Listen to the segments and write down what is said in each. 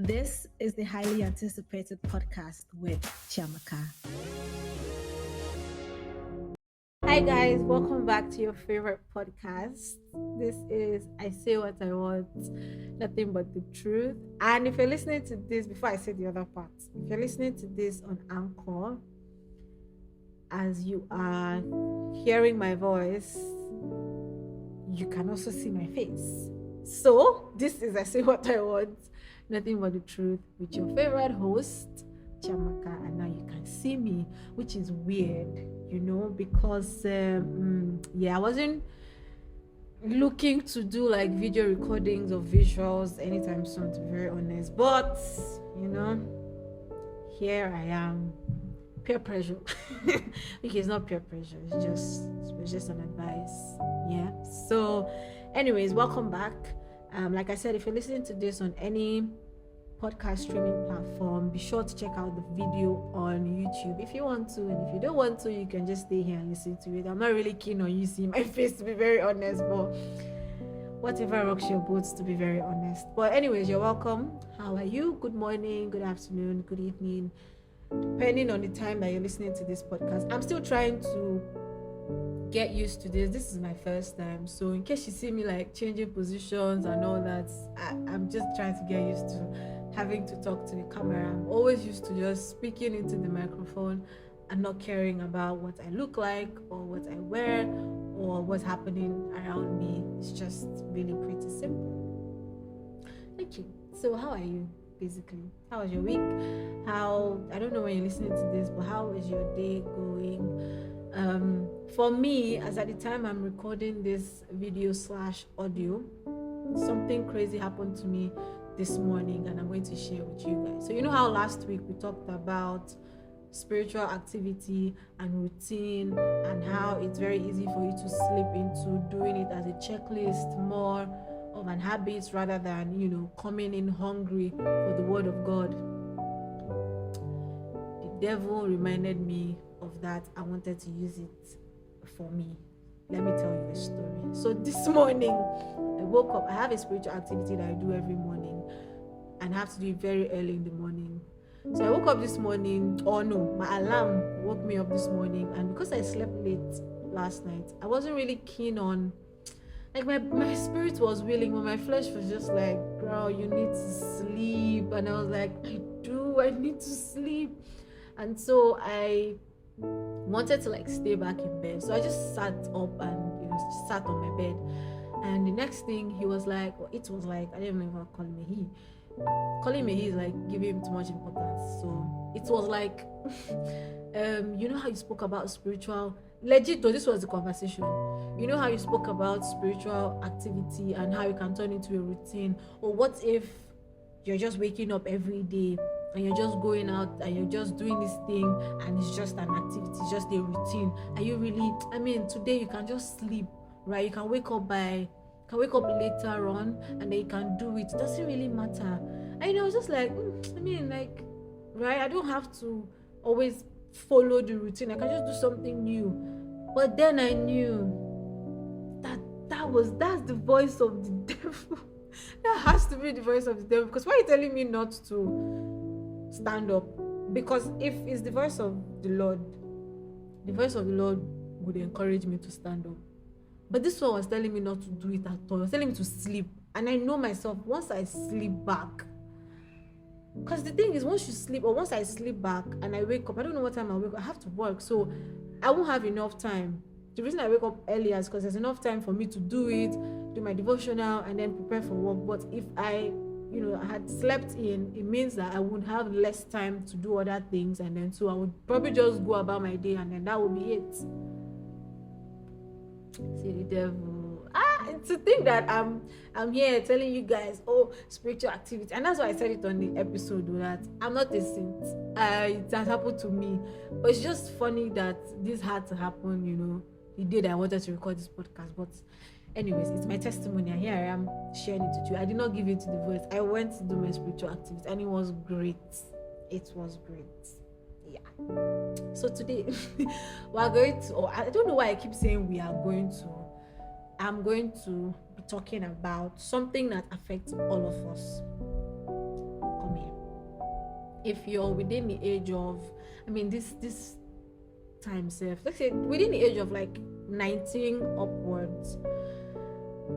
This is the highly anticipated podcast with Chiamaka. Hi guys, welcome back to your favorite podcast. This is I Say What I Want, Nothing But the Truth. And if you're listening to this, before I say the other part, if you're listening to this on Anchor, as you are hearing my voice, you can also see my face. So this is I Say What I Want, Nothing But the Truth with your favorite host, Chiamaka, and now you can see me, which is weird, because I wasn't looking to do like video recordings or visuals anytime soon, to be very honest, but here I am. Peer pressure. Okay, it's not peer pressure, it's just an advice. Yeah, so anyways, welcome back. Like I said, if you're listening to this on any podcast streaming platform, be sure to check out the video on YouTube if you want to, and if you don't want to, you can just stay here and listen to it. I'm not really keen on you seeing my face, to be very honest, but whatever rocks your boats, to be very honest. But anyways, you're welcome. How are you? Good morning, good afternoon, good evening, depending on the time that you're listening to this podcast. I'm still trying to get used to this. This is my first time, so in case you see me like changing positions and all that, I'm just trying to get used to having to talk to the camera. I'm always used to just speaking into the microphone and not caring about what I look like or what I wear or what's happening around me. It's just really pretty simple. Thank you. So how are you? Basically, how was your week? I don't know when you're listening to this, but how is your day going? For me, as at the time I'm recording this video / audio, something crazy happened to me this morning, and I'm going to share with you guys. So you know how last week we talked about spiritual activity and routine, and how it's very easy for you to slip into doing it as a checklist, more of an habit rather than coming in hungry for the word of God. The devil reminded me of that. I wanted to use it for me. Let me tell you a story. So this morning I woke up. I have a spiritual activity that I do every morning, and I have to do it very early in the morning. So I woke up this morning, my alarm woke me up this morning, and because I slept late last night, I wasn't really keen on, like, my spirit was willing, but my flesh was just like, girl, you need to sleep. And I was like, I need to sleep. And so I wanted to like stay back in bed, so I just sat up and sat on my bed. And the next thing it was like, I don't even know if I calling me he is like giving him too much importance. So it was like how you spoke about spiritual, legit though, this was the conversation. How you spoke about spiritual activity and how you can turn into a routine. Or what if you're just waking up every day and you're just going out and you're just doing this thing, and it's just an activity, it's just a routine. Are you really, today you can just sleep, right? You can wake up later on and then you can do it. It doesn't really matter. And I was just like, right, I don't have to always follow the routine. I can just do something new. But then I knew that's the voice of the devil. That has to be the voice of the devil, because why are you telling me not to stand up? Because if it's the voice of the Lord would encourage me to stand up. But this one was telling me not to do it at all. It was telling me to sleep. And I know myself, once I sleep back, because the thing is, once I sleep back and I wake up, I don't know what time I wake up, I have to work, so I won't have enough time. The reason I wake up earlier is because there's enough time for me to do it, do my devotional, and then prepare for work. But if I had slept in, it means that I would have less time to do other things, and then so I would probably just go about my day, and then that would be it. See the devil. It's a thing that I'm here telling you guys, spiritual activity. And that's why I said it on the episode, that I'm not a saint. It has happened to me. But it's just funny that this had to happen, the day that I wanted to record this podcast. But anyways, it's my testimony, and here I am sharing it with you. I did not give it to the voice. I went to do my spiritual activity, and it was great. Yeah. So today we are going to, I don't know why I keep saying we are going to. I'm going to be talking about something that affects all of us. Come if you're within the age of, I mean, this time self, let's say within the age of like 19 upwards,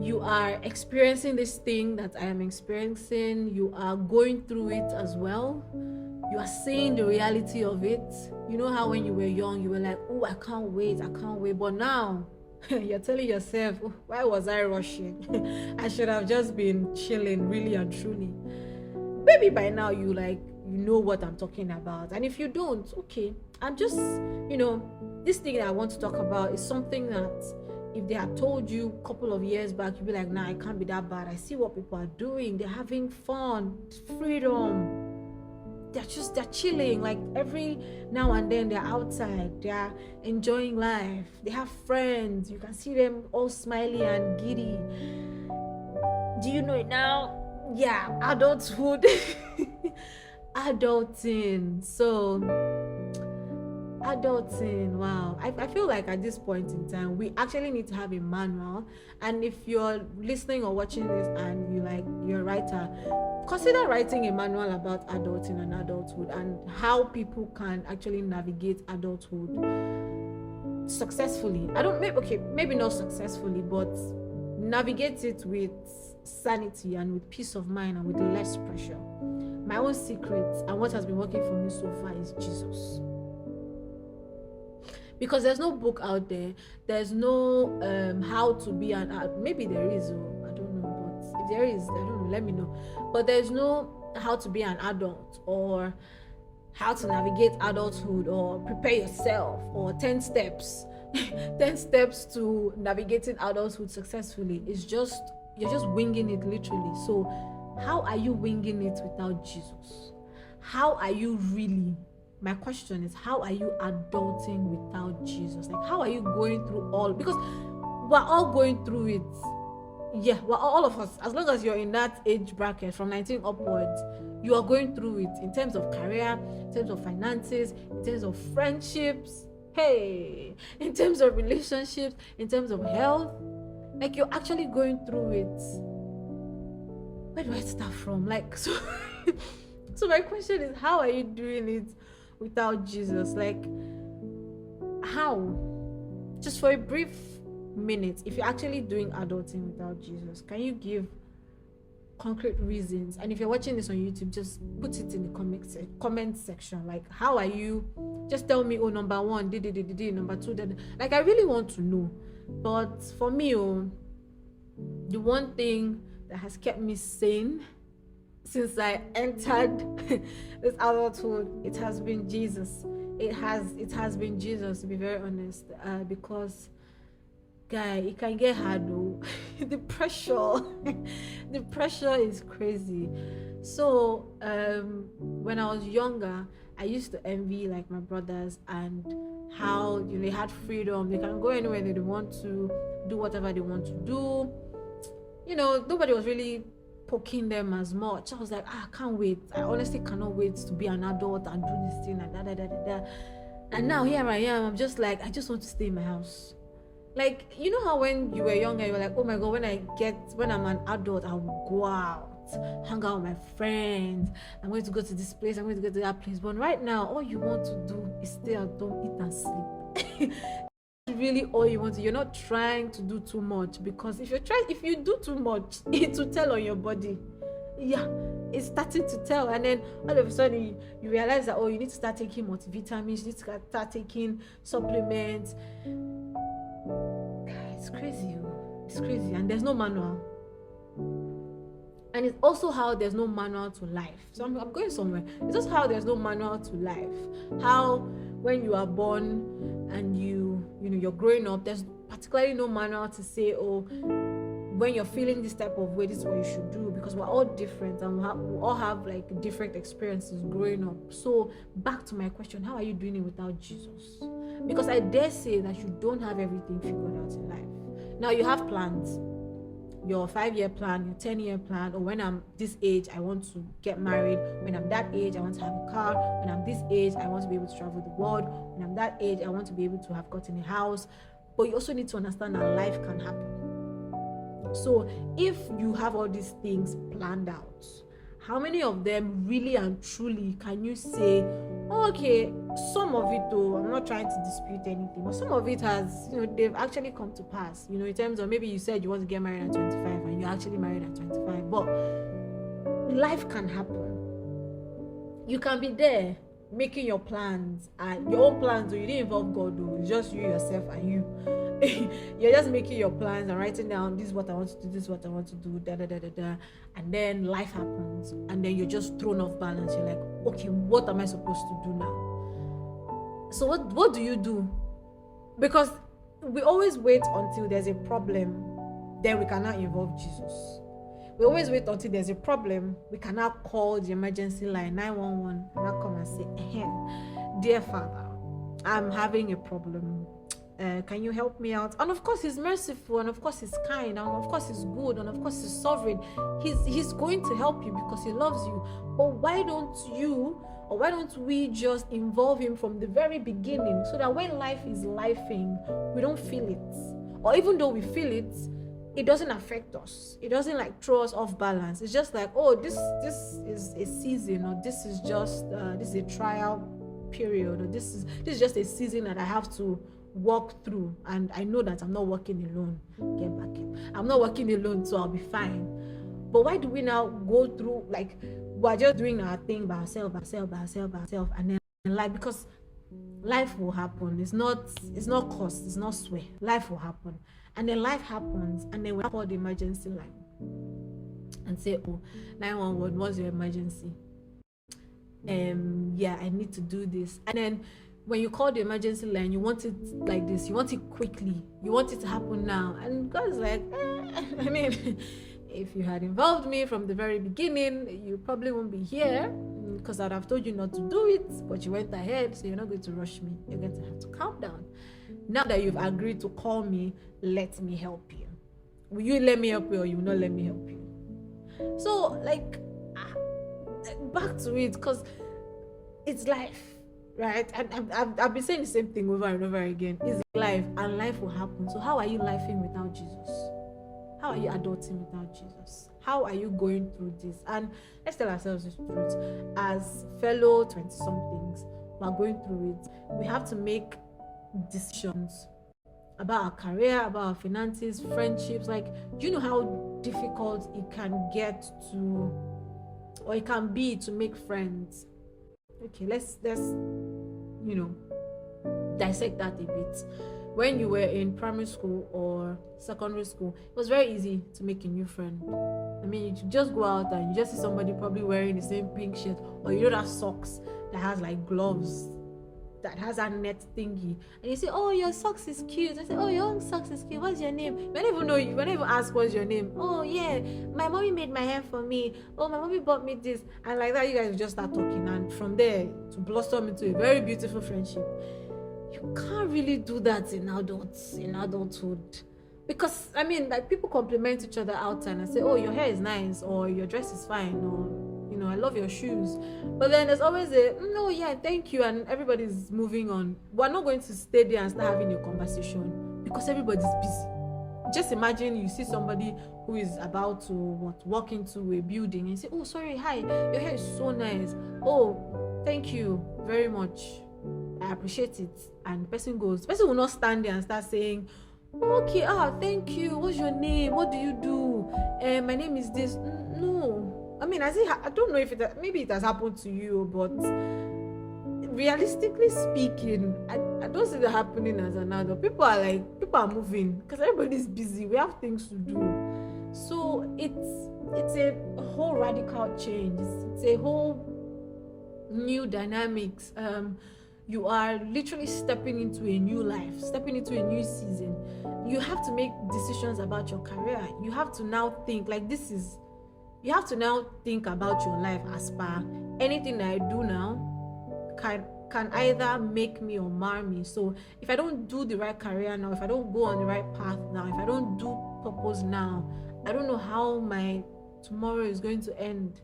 you are experiencing this thing that I am experiencing, you are going through it as well, you are seeing the reality of it. You know how when you were young, you were like, oh, I can't wait, but now you're telling yourself, oh, why was I rushing? I should have just been chilling, really and truly. Maybe by now you know what I'm talking about, and if you don't, okay, I'm just, this thing that I want to talk about is something that if they had told you a couple of years back, you'd be like, nah, it can't be that bad. I see what people are doing, they're having fun, freedom, they're chilling, like every now and then they're outside, they're enjoying life, they have friends, you can see them all smiley and giddy. Do you know it now? Yeah, adulthood. Adulting. So adulting, wow. I feel like at this point in time we actually need to have a manual. And if you're listening or watching this and you're a writer, consider writing a manual about adulting and adulthood and how people can actually navigate adulthood successfully. Maybe not successfully, but navigate it with sanity and with peace of mind and with less pressure. My own secret and what has been working for me so far is Jesus. Because there's no book out there, there's no how to be an adult. Maybe there is, I don't know, but if there is, I don't know, let me know. But there's no how to be an adult or how to navigate adulthood or prepare yourself or 10 steps 10 steps to navigating adulthood successfully. It's just, you're just winging it literally. So how are you winging it without Jesus? How are you really, my question is, how are you adulting without Jesus? Like, how are you going through all, because we're all going through it. Yeah, we're all of us, as long as you're in that age bracket from 19 upwards, you are going through it in terms of career, in terms of finances, in terms of friendships, in terms of relationships, in terms of health. Like, you're actually going through it. Where do I start from? Like, so my question is, how are you doing it without Jesus? Like, how? Just for a brief minute, if you're actually doing adulting without Jesus, can you give concrete reasons? And if you're watching this on YouTube, just put it in the comment section. Like, how are you? Just tell me, oh, number one, number two, like, I really want to know. But for me, the one thing that has kept me sane since I entered this adulthood, it has been Jesus. It has been Jesus, to be very honest, because guy, it can get hard though. the pressure is crazy. So when I was younger, I used to envy like my brothers and how they had freedom. They can go anywhere they want to, do whatever they want to do. Nobody was really poking them as much. I was like, I can't wait. I honestly cannot wait to be an adult and do this thing and that. And now here I am. I'm just like, I just want to stay in my house. Like, you know how when you were younger, you were like, oh my God, when I'm an adult, I will go out, hang out with my friends. I'm going to go to this place. I'm going to go to that place. But right now, all you want to do is stay at home, eat and sleep. Really all you want to. You're not trying to do too much, because if you do too much, it will tell on your body. Yeah, it's starting to tell. And then all of a sudden you realize that, you need to start taking multivitamins, you need to start taking supplements. It's crazy. And there's no manual. And it's also how there's no manual to life. So I'm going somewhere. It's just how there's no manual to life. How when you are born and you're growing up, there's particularly no manual to say, when you're feeling this type of way, this is what you should do, because we're all different and we all have like different experiences growing up. So back to my question, how are you doing it without Jesus? Because I dare say that you don't have everything figured out in life. Now you have plans, your 5-year plan, your 10-year plan, or when I'm this age, I want to get married. When I'm that age, I want to have a car. When I'm this age, I want to be able to travel the world. When I'm that age, I want to be able to have gotten a house. But you also need to understand that life can happen. So if you have all these things planned out, how many of them really and truly can you say, oh, okay, some of it though, I'm not trying to dispute anything, but some of it has, they've actually come to pass, in terms of maybe you said you want to get married at 25 and you're actually married at 25, but life can happen. You can be there making your plans, and your own plans, though, you didn't involve God, though, it's just you, yourself, and you. You're just making your plans and writing down, this is what I want to do, this is what I want to do, and then life happens, and then you're just thrown off balance. You're like, okay, what am I supposed to do now? So what do you do? Because we always wait until there's a problem, then we cannot involve Jesus. We always wait until there's a problem, we cannot call the emergency line 911 and not come and say, dear Father, I'm having a problem. Can you help me out? And of course he's merciful, and of course he's kind, and of course he's good, and of course he's sovereign. He's going to help you because he loves you. But why don't we just involve him from the very beginning, so that when life is lifing, we don't feel it, or even though we feel it, it doesn't affect us. It doesn't like throw us off balance. It's just like, oh, this is a season, or this is just this is a trial period, or this is just a season that I have to walk through, and I know that I'm not walking alone. Get back in. I'm not walking alone, so I'll be fine. But why do we now go through, like, we're just doing our thing by ourselves, and then life, because life will happen. It's not cost, it's not swear. Life will happen. And then life happens, and then we call the emergency line and say, oh, 911, what's your emergency? Yeah, I need to do this. And then when you call the emergency line, you want it like this, you want it quickly, you want it to happen now. And God's like, I mean, if you had involved me from the very beginning, you probably won't be here, because I'd have told you not to do it, but you went ahead, so you're not going to rush me. You're going to have to calm down. Now that you've agreed to call me, let me help you. Will you let me help you, or you will not let me help you? So, like, back to it, because it's life, right? And I've been saying the same thing over and over again. It's life, and life will happen. So how are you lifing without Jesus? How are you adulting without Jesus? How are you going through this? And let's tell ourselves the truth. As fellow 20-somethings, we're going through it. We have to make decisions about our career, about our finances, friendships. Like, do you know how difficult it can get to, or it can be to make friends? Okay, let's dissect that a bit. When you were in primary school or secondary school, it was very easy to make a new friend. I mean, you just go out and you just see somebody probably wearing the same pink shirt, or that socks that has like gloves, that has a net thingy, and you say, oh, your socks is cute. I say, oh, your socks is cute. What's your name? When I even know you, when I even ask what's your name, oh yeah, my mommy made my hair for me. Oh, my mommy bought me this, and like that, you guys just start talking, and from there to blossom into a very beautiful friendship. You can't really do that in adulthood, because I mean, like, people compliment each other outside and say, oh, your hair is nice, or your dress is fine, or I love your shoes. But then there's always a no, yeah, thank you, and everybody's moving on. We're not going to stay there and start having a conversation because everybody's busy. Just imagine you see somebody who is about to walk into a building and say, oh, sorry, hi, your hair is so nice. Oh, thank you very much, I appreciate it. And the person will not stand there and start saying, okay, thank you, what's your name, what do you do, my name is this. No, I mean, I don't know if maybe it has happened to you, but realistically speaking, I don't see that happening as an adult. People are moving because everybody's busy. We have things to do. So it's a whole radical change. It's a whole new dynamics. You are literally stepping into a new life, stepping into a new season. You have to make decisions about your career. You have to now think like you have to now think about your life as per anything that I do now can either make me or mar me. So if I don't do the right career now, if I don't go on the right path now, if I don't do purpose now, I don't know how my tomorrow is going to end.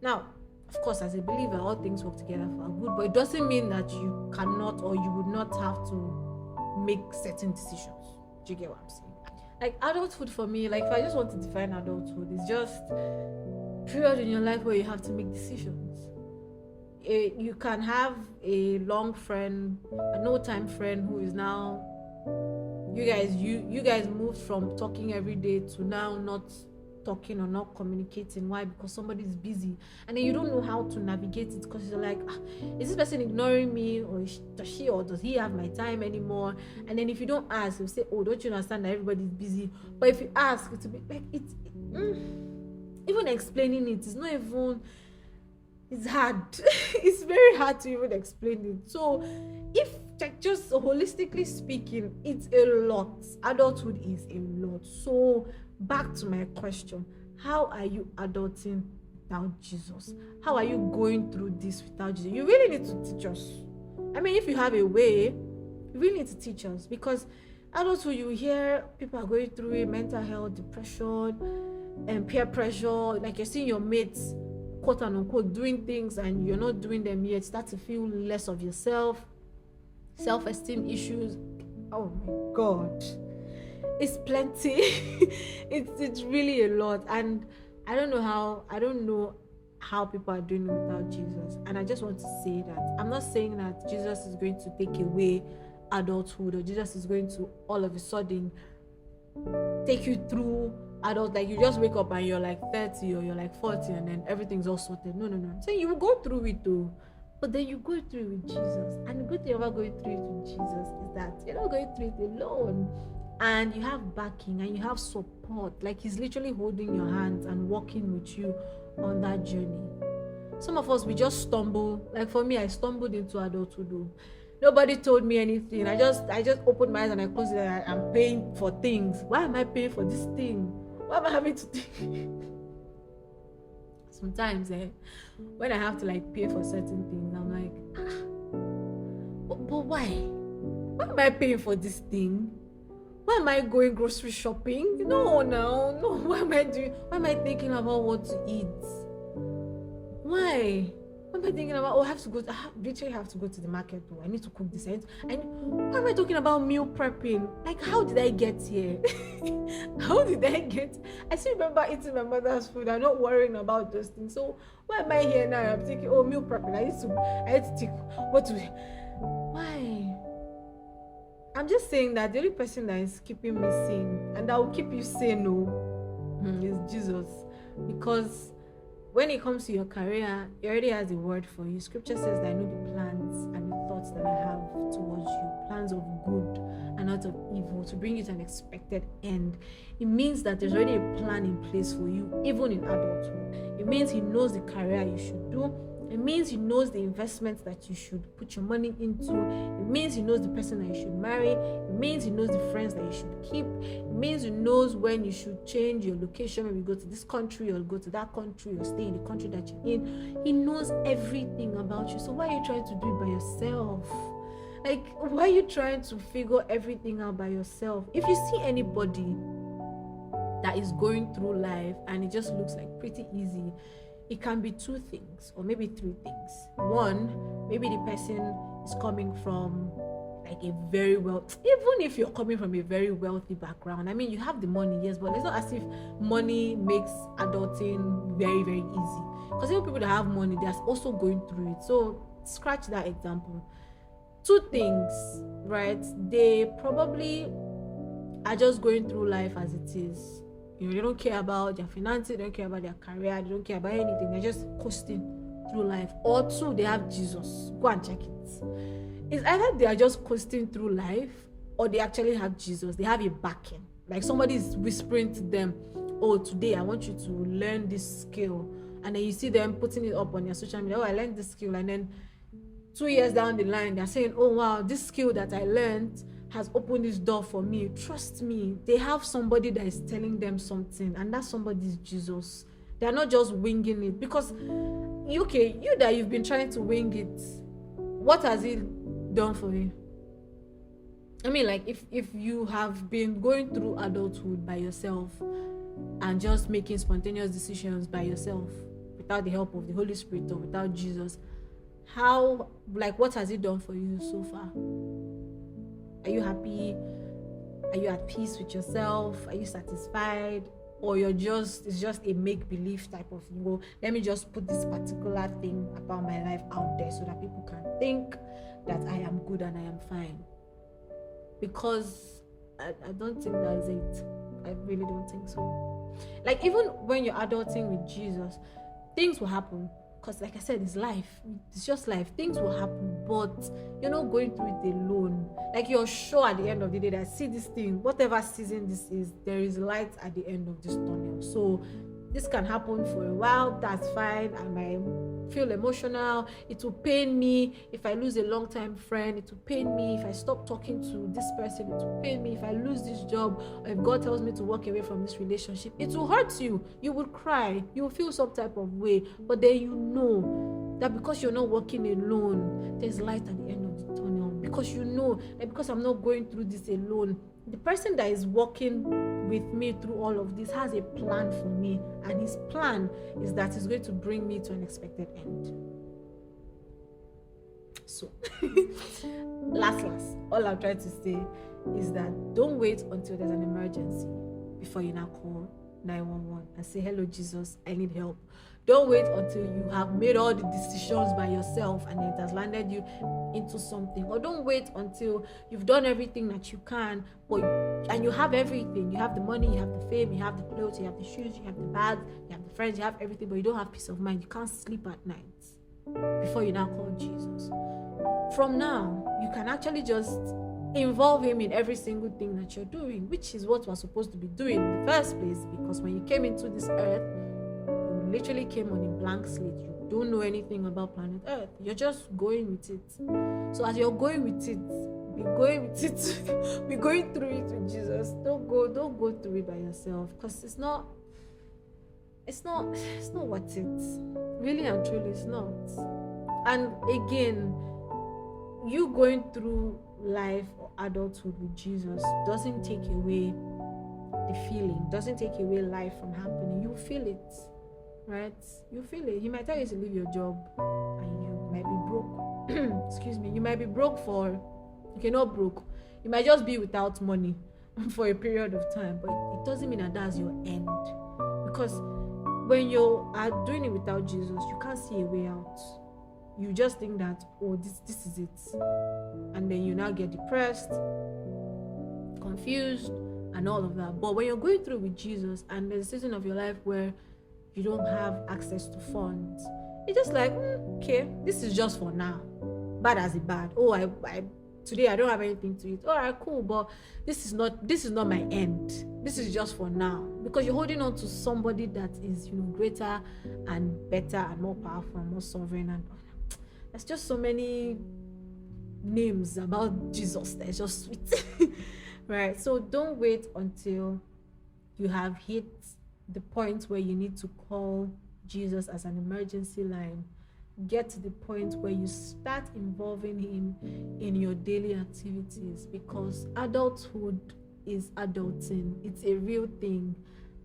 Now, of course, as a believer, all things work together for our good, but it doesn't mean that you cannot or you would not have to make certain decisions. Do you get what I'm saying? Like, adulthood for me, like, if I just want to define adulthood, it's just period in your life where you have to make decisions. You can have a long friend, an old time friend who is now, you guys moved from talking every day to now not talking or not communicating. Why? Because somebody's busy, and then you don't know how to navigate it, because you're like, is this person ignoring me, or does she or does he have my time anymore? And then if you don't ask, you'll say, oh, don't you understand that everybody's busy? But if you ask, it's a bit like even explaining it is not even, it's hard. It's very hard to even explain it. So if, like, just holistically speaking, it's a lot. Adulthood is a lot. So back to my question, how are you adulting without Jesus? How are you going through this without Jesus? You really need to teach us. I mean, if you have a way, you really need to teach us, because adulthood, you hear people are going through it, mental health, depression, and peer pressure. Like, you're seeing your mates, quote and unquote, doing things and you're not doing them yet. Start to feel less of yourself, self-esteem issues. Oh my God, it's plenty. it's really a lot, and I don't know how people are doing it without Jesus. And I just want to say that I'm not saying that Jesus is going to take away adulthood, or Jesus is going to all of a sudden take you through adult, like you just wake up and you're like 30 or you're like 40 and then everything's all sorted. No. I'm saying you will go through it too, but then you go through it with Jesus. And the good thing about going through it with Jesus is that you're not going through it alone, and you have backing and you have support. Like, he's literally holding your hands and walking with you on that journey. Some of us, we just stumble. Like, for me, I stumbled into adulthood. Nobody told me anything. I just opened my eyes and I closed it, and I'm paying for things. Why am I paying for this thing? Why am I having to think? Sometimes when I have to like pay for certain things, I'm like, but why? Why am I paying for this thing? Why am I going grocery shopping? No. Why am I thinking about what to eat? Why? What am I thinking about? I literally have to go to the market. I need to cook this. And why am I talking about meal prepping? Like, how did I get here? I still remember eating my mother's food. I'm not worrying about those things. So why am I here now? I'm thinking, meal prepping. I need to think why? I'm just saying that the only person that is keeping me sane and that will keep you sane, is Jesus. Because when it comes to your career, he already has a word for you. Scripture says that I know the plans and the thoughts that I have towards you, plans of good and not of evil, to bring you to an expected end. It means that there's already a plan in place for you, even in adulthood. It means he knows the career you should do. It means he knows the investments that you should put your money into. It means he knows the person that you should marry. It means he knows the friends that you should keep. It means he knows when you should change your location, maybe go to this country or go to that country or stay in the country that you're in. He knows everything about you. So why are you trying to do it by yourself? Like, why are you trying to figure everything out by yourself? If you see anybody that is going through life and it just looks like pretty easy, it can be two things or maybe three things. One, maybe the person is coming from like a very even if you're coming from a very wealthy background. I mean, you have the money, yes, but it's not as if money makes adulting very, very easy. Because even people that have money, they're also going through it. So scratch that example. Two things, right? They probably are just going through life as it is. They don't care about their finances, they don't care about their career, they don't care about anything. They're just coasting through life. Or two, they have Jesus. Go and check it. It's either they are just coasting through life or they actually have Jesus. They have a backing. Like somebody is whispering to them, today I want you to learn this skill. And then you see them putting it up on their social media. I learned this skill. And then 2 years down the line, they're saying, wow, this skill that I learned has opened this door for me. Trust me, they have somebody that is telling them something, and that somebody is Jesus. They're not just winging it. Because you that you've been trying to wing it, what has it done for you? I mean, like, if you have been going through adulthood by yourself and just making spontaneous decisions by yourself without the help of the Holy Spirit or without Jesus, what has it done for you so far? Are you happy? Are you at peace with yourself? Are you satisfied? or it's just a make-believe type of thing. Well, let me just put this particular thing about my life out there so that people can think that I am good and I am fine. Because I don't think that is it. I really don't think so. Like, even when you're adulting with Jesus, things will happen. Because like I said, it's life. It's just life. Things will happen, but you're not going through it alone. Like, you're sure at the end of the day that, see this thing, whatever season this is, there is light at the end of this tunnel. So this can happen for a while. That's fine. I might feel emotional. It will pain me if I lose a long-time friend. It will pain me if I stop talking to this person. It will pain me if I lose this job, or if God tells me to walk away from this relationship. It will hurt you. You will cry. You will feel some type of way. But then you know that because you're not walking alone, there's light at the end of the tunnel. Because you know that because I'm not going through this alone, the person that is walking with me through all of this has a plan for me, and his plan is that he's going to bring me to an expected end. So last all I'm trying to say is that don't wait until there's an emergency before you now call 911 and say, hello Jesus, I need help. Don't wait until you have made all the decisions by yourself and it has landed you into something. Or don't wait until you've done everything that you can, and you have everything. You have the money, you have the fame, you have the clothes, you have the shoes, you have the bags, you have the friends, you have everything, but you don't have peace of mind. You can't sleep at night before you now call Jesus. From now, you can actually just involve him in every single thing that you're doing, which is what we're supposed to be doing in the first place, because when you came into this earth, you literally came on a blank slate. You don't know anything about planet Earth. You're just going with it. So as you're going with it, be going with it. Be going through it with Jesus. Don't go through it by yourself, because it's not worth it. Really and truly, it's not. And again, you going through life or adulthood with Jesus doesn't take away the feeling, doesn't take away life from happening. You feel it, right? You feel it. He might tell you to leave your job and you might be broke. Excuse me. You might be broke not broke. You might just be without money for a period of time, but it doesn't mean that that's your end. Because when you are doing it without Jesus, you can't see a way out. You just think that, oh, this is it. And then you now get depressed, confused, and all of that. But when you're going through with Jesus and there's a season of your life where you don't have access to funds, it's just like, okay, this is just for now. Bad as it bad. Oh, I today I don't have anything to eat. All right, cool, but this is not my end. This is just for now, because you're holding on to somebody that is, greater and better and more powerful and more sovereign. And there's just so many names about Jesus that is just sweet. Right? So don't wait until you have hit the point where you need to call Jesus as an emergency line. Get to the point where you start involving him in your daily activities, because adulthood is adulting. It's a real thing.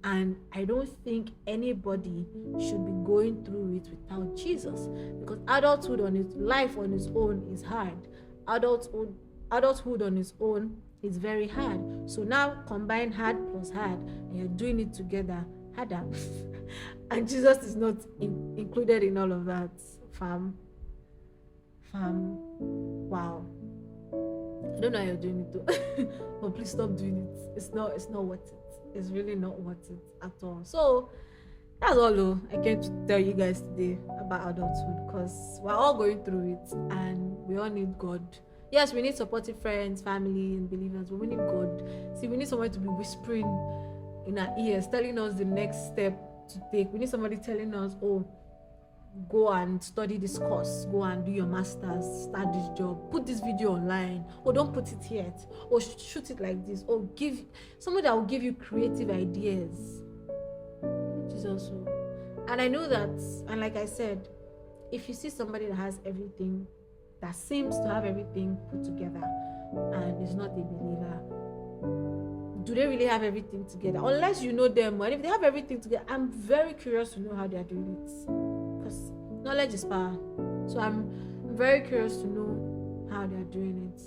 And I don't think anybody should be going through it without Jesus, because adulthood life on its own is hard. Adulthood on its own is very hard. So now combine hard plus hard, and you're doing it together, harder. And Jesus is not included in all of that, fam. Wow. I don't know how you're doing it though. But please stop doing it. It's not worth it. It's really not worth it at all. So that's all though I came to tell you guys today about adulthood, because we're all going through it and we all need God. Yes, we need supportive friends, family, and believers, but we need God. See, we need someone to be whispering in our ears, telling us the next step to take. We need somebody telling us, oh, go and study this course, go and do your masters, start this job, put this video online, or don't put it yet, or shoot it like this, or give somebody that will give you creative ideas. Jesus. And I know that, and like I said, if you see somebody that has everything, that seems to have everything put together, and is not a believer, do they really have everything together? Unless you know them, and if they have everything together, I'm very curious to know how they are doing it. Knowledge is power. So I'm very curious to know how they are doing it.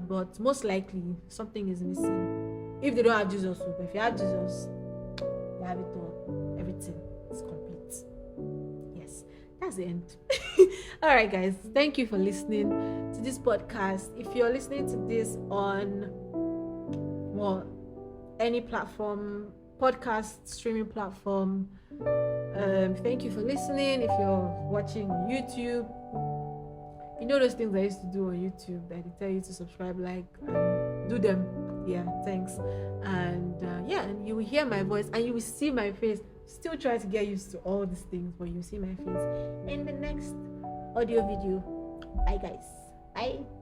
But most likely something is missing. If they don't have Jesus, but if you have Jesus, have it all. Everything is complete. Yes, that's the end. All right, guys, thank you for listening to this podcast. If you're listening to this on any platform, podcast streaming platform, thank you for listening. If you're watching on YouTube, you know those things I used to do on YouTube that they tell you to subscribe, like, do them. Yeah, thanks. And and you will hear my voice and you will see my face. Still try to get used to all these things, but you see my face in the next audio video. Bye, guys. Bye.